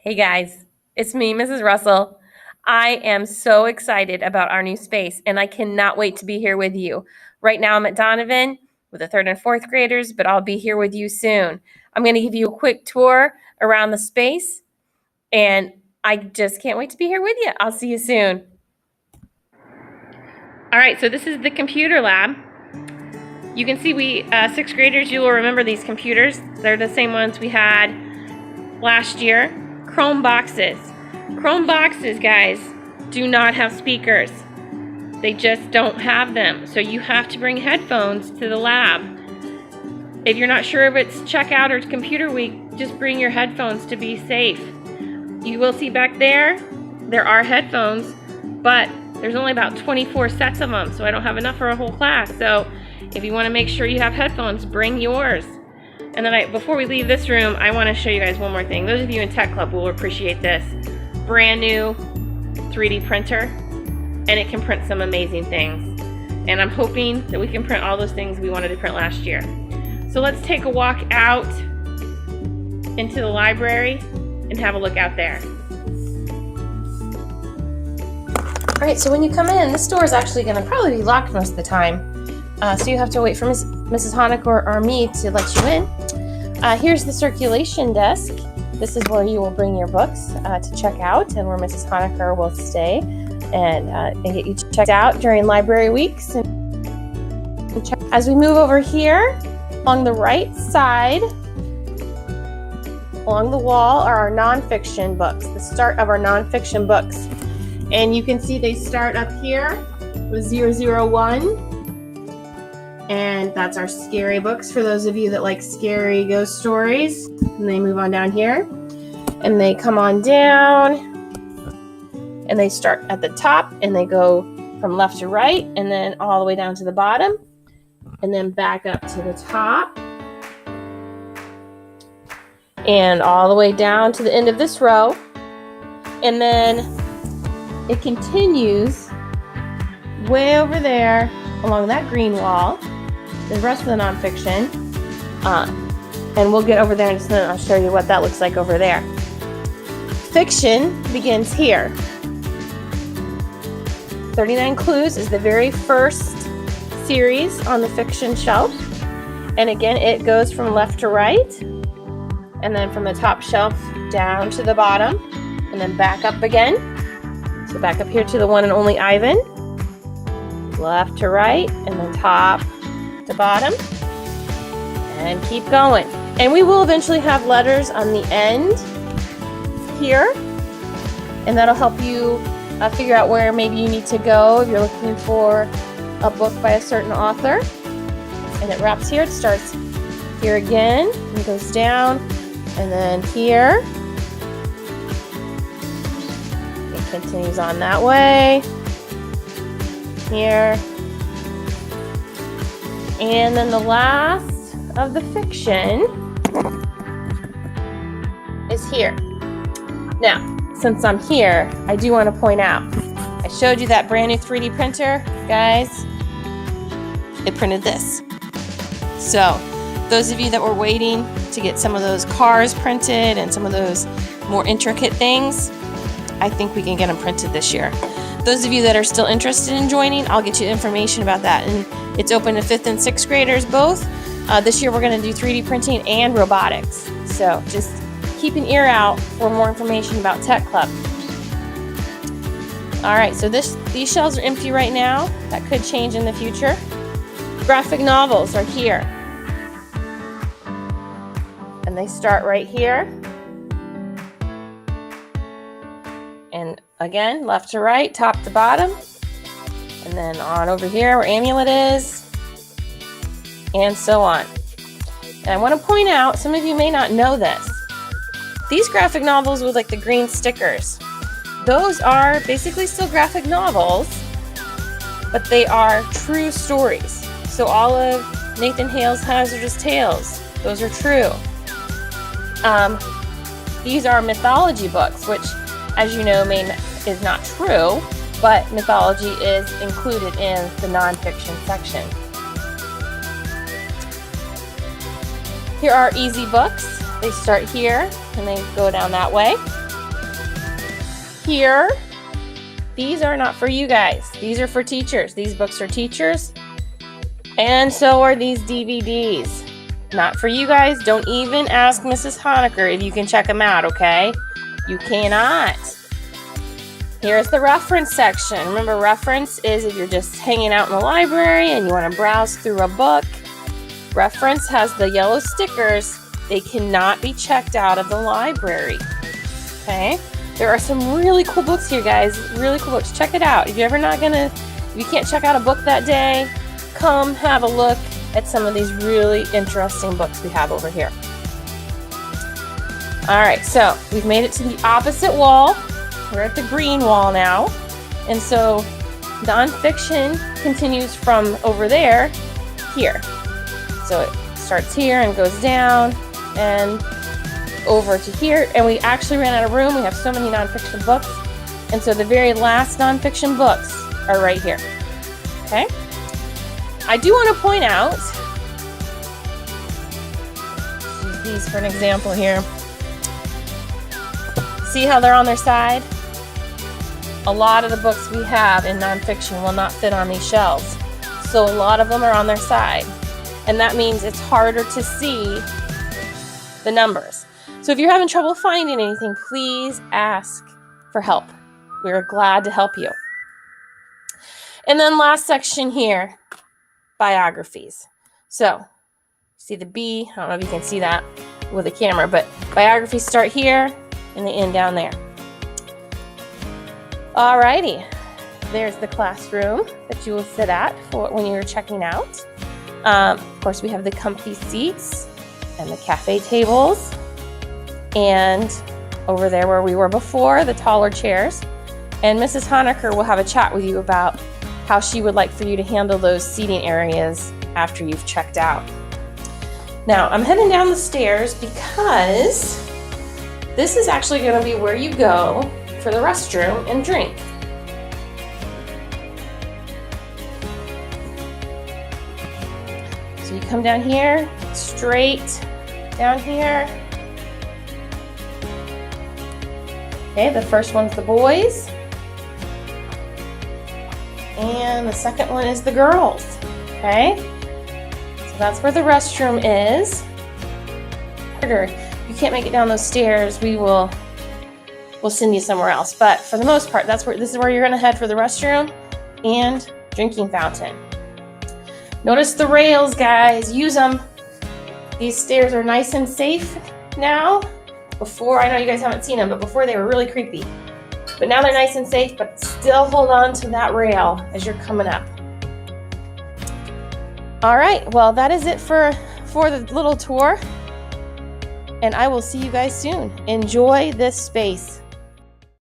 Hey guys, it's me, Mrs. Russell. I am so excited about our new space and I cannot wait to be here with you. Right now I'm at Donovan with the third and fourth graders, but I'll be here with you soon. I'm going to give you a quick tour around the space and I just can't wait to be here with you. I'll see you soon. All right, so this is the computer lab. You can see sixth graders, you will remember these computers. They're the same ones we had last year. Chrome boxes. Chrome boxes, guys, do not have speakers. They just don't have them. So you have to bring headphones to the lab. If you're not sure if it's checkout or computer week, just bring your headphones to be safe. You will see back there are headphones, but there's only about 24 sets of them, so I don't have enough for a whole class. So if you want to make sure you have headphones, bring yours. And then before we leave this room, I want to show you guys one more thing. Those of you in Tech Club will appreciate this. Brand new 3D printer, and it can print some amazing things. And I'm hoping that we can print all those things we wanted to print last year. So let's take a walk out into the library and have a look out there. All right, so when you come in, this door is actually going to probably be locked most of the time. So you have to wait for Mrs. Honeck or me to let you in. Here's the circulation desk. This is where you will bring your books to check out, and where Mrs. Honecker will stay and get you checked out during library weeks. As we move over here, along the right side, along the wall are our nonfiction books, the start of our nonfiction books. And you can see they start up here with 001. And that's our scary books for those of you that like scary ghost stories. And they move on down here. And they come on down. And they start at the top. And they go from left to right. And then all the way down to the bottom. And then back up to the top. And all the way down to the end of this row. And then it continues way over there along that green wall. The rest of the nonfiction, and we'll get over there in just a minute. I'll show you what that looks like over there. Fiction begins here. 39 Clues is the very first series on the fiction shelf, and again it goes from left to right, and then from the top shelf down to the bottom, and then back up again. So back up here to the one and only Ivan, left to right, and then top to bottom, and keep going. And we will eventually have letters on the end here, and that'll help you figure out where maybe you need to go if you're looking for a book by a certain author. And it wraps here. It starts here again and goes down, and then here. It continues on that way. Here. And then the last of the fiction is here. Now, since I'm here, I do want to point out, I showed you that brand new 3D printer, guys. It printed this. So, those of you that were waiting to get some of those cars printed and some of those more intricate things, I think we can get them printed this year. Those of you that are still interested in joining, I'll get you information about that. And it's open to 5th and 6th graders both. This year we're going to do 3D printing and robotics. So just keep an ear out for more information about Tech Club. All right, so these shelves are empty right now. That could change in the future. Graphic novels are here. And they start right here. And again, left to right, top to bottom. And then on over here where Amulet is. And so on. And I want to point out, some of you may not know this. These graphic novels with like the green stickers, those are basically still graphic novels, but they are true stories. So all of Nathan Hale's Hazardous Tales, those are true. These are mythology books, which, as you know, is not true, but mythology is included in the nonfiction section. Here are easy books. They start here and they go down that way. here, these are not for you guys. These are for teachers. These books are teachers. And so are these DVDs. Not for you guys. Don't even ask Mrs. Honecker if you can check them out, okay? You cannot. Here's the reference section. Remember, reference is if you're just hanging out in the library and you want to browse through a book. Reference has the yellow stickers. They cannot be checked out of the library. Okay? There are some really cool books here, guys. Really cool books. Check it out. If you can't check out a book that day, come have a look at some of these really interesting books we have over here. All right, so we've made it to the opposite wall. We're at the green wall now. And so nonfiction continues from over there here. So it starts here and goes down and over to here. And we actually ran out of room. We have so many nonfiction books. And so the very last nonfiction books are right here. Okay? I do want to point out, use these for an example here. See how they're on their side? A lot of the books we have in nonfiction will not fit on these shelves. So a lot of them are on their side. And that means it's harder to see the numbers. So if you're having trouble finding anything, please ask for help. We're glad to help you. And then last section here, biographies. So, see the B, I don't know if you can see that with the camera, but biographies start here and they end down there. Alrighty, there's the classroom that you will sit at for when you're checking out. Of course, we have the comfy seats and the cafe tables, and over there where we were before, the taller chairs. And Mrs. Honecker will have a chat with you about how she would like for you to handle those seating areas after you've checked out. Now, I'm heading down the stairs because this is actually going to be where you go for the restroom and drink. So you come down here, straight down here. Okay, the first one's the boys. And the second one is the girls. Okay? So that's where the restroom is. If you can't make it down those stairs, we'll send you somewhere else. But for the most part, this is where you're going to head for the restroom and drinking fountain. Notice the rails, guys. Use them. These stairs are nice and safe now. Before, I know you guys haven't seen them, but before they were really creepy. But now they're nice and safe, but still hold on to that rail as you're coming up. All right, well, that is it for the little tour. And I will see you guys soon. Enjoy this space.